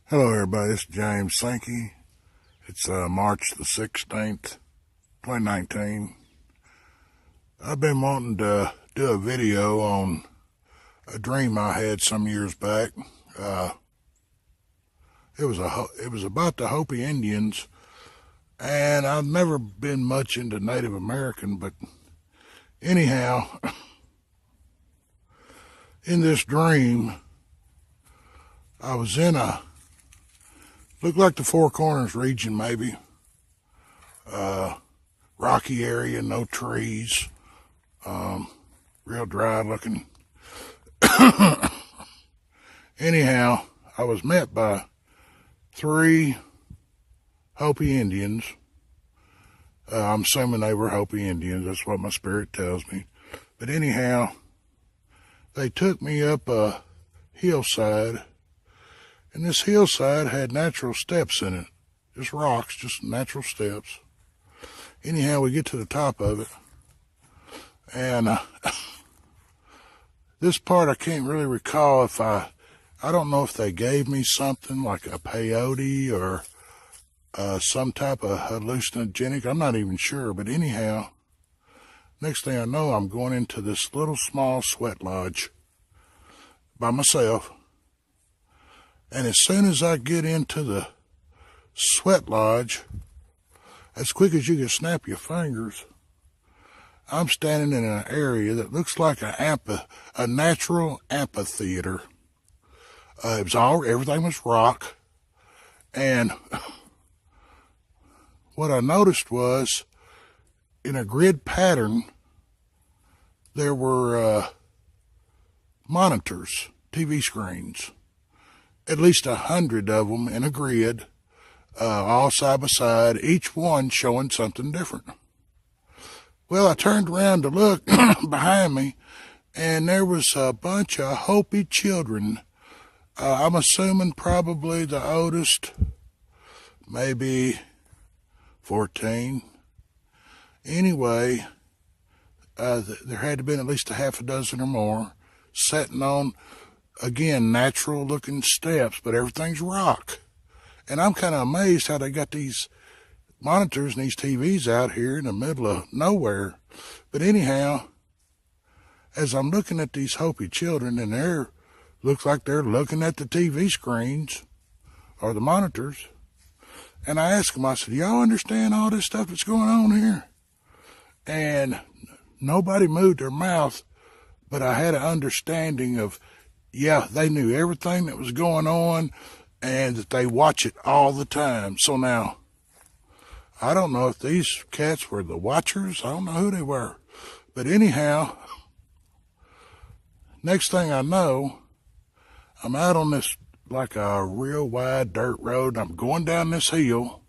Hello everybody, it's James Sankey. It's March the 16th, 2019. I've been wanting to do a video on a dream I had some years back. It was about the Hopi Indians, and I've never been much into Native American, but anyhow, in this dream, I was in looked like the Four Corners region, maybe. Rocky area, no trees, real dry looking. Anyhow, I was met by 3 Hopi Indians. I'm assuming they were Hopi Indians. That's what my spirit tells me. But anyhow, they took me up a hillside. And this hillside had natural steps in it. Just rocks, just natural steps. Anyhow, we get to the top of it. And this part I can't really recall if I don't know if they gave me something like a peyote or some type of hallucinogenic. I'm not even sure. But anyhow, next thing I know, I'm going into this little small sweat lodge by myself. And as soon as I get into the sweat lodge, as quick as you can snap your fingers, I'm standing in an area that looks like a natural amphitheater. Everything was rock. And what I noticed was, in a grid pattern, there were monitors, TV screens. At least 100 of them in a grid, all side by side, each one showing something different. Well, I turned around to look behind me, and there was a bunch of Hopi children. I'm assuming probably the oldest, maybe 14. Anyway, there had to have been at least a half a dozen or more, sitting on, again, natural looking steps, but everything's rock. And I'm kind of amazed how they got these monitors and these TVs out here in the middle of nowhere. But anyhow, as I'm looking at these Hopi children, and looks like they're looking at the TV screens or the monitors, and I asked them, I said, y'all understand all this stuff that's going on here? And nobody moved their mouth, but I had an understanding of, yeah, they knew everything that was going on and that they watch it all the time. So now, I don't know if these cats were the watchers. I don't know who they were. But anyhow, next thing I know, I'm out on this, like a real wide dirt road. I'm going down this hill,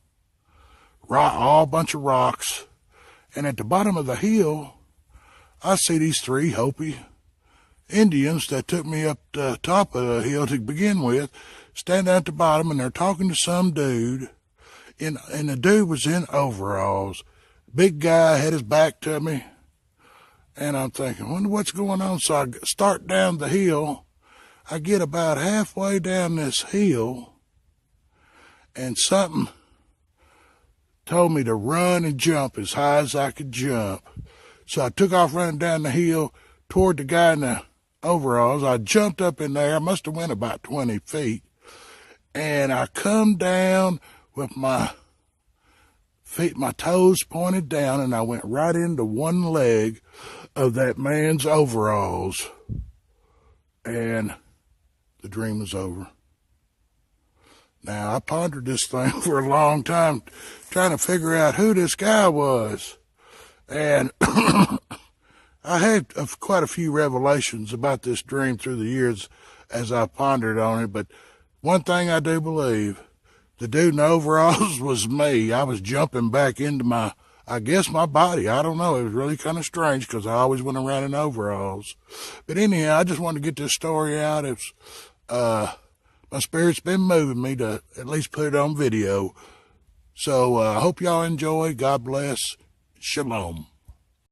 all bunch of rocks. And at the bottom of the hill, I see these 3 Hopi Indians that took me up the top of the hill to begin with, stand at the bottom, and they're talking to some dude, and the dude was in overalls. Big guy, had his back to me, and I'm thinking, wonder what's going on. So I start down the hill. I get about halfway down this hill, and something told me to run and jump as high as I could jump. So I took off running down the hill toward the guy in the overalls. I jumped up in there. I must have went about 20 feet. And I come down with my feet, my toes pointed down, and I went right into one leg of that man's overalls. And the dream was over. Now, I pondered this thing for a long time, trying to figure out who this guy was. And I had quite a few revelations about this dream through the years as I pondered on it, but one thing I do believe, the dude in overalls was me. I was jumping back into my body. I don't know. It was really kind of strange because I always went around in overalls. But anyhow, I just wanted to get this story out. My spirit's been moving me to at least put it on video. So I hope y'all enjoy. God bless. Shalom.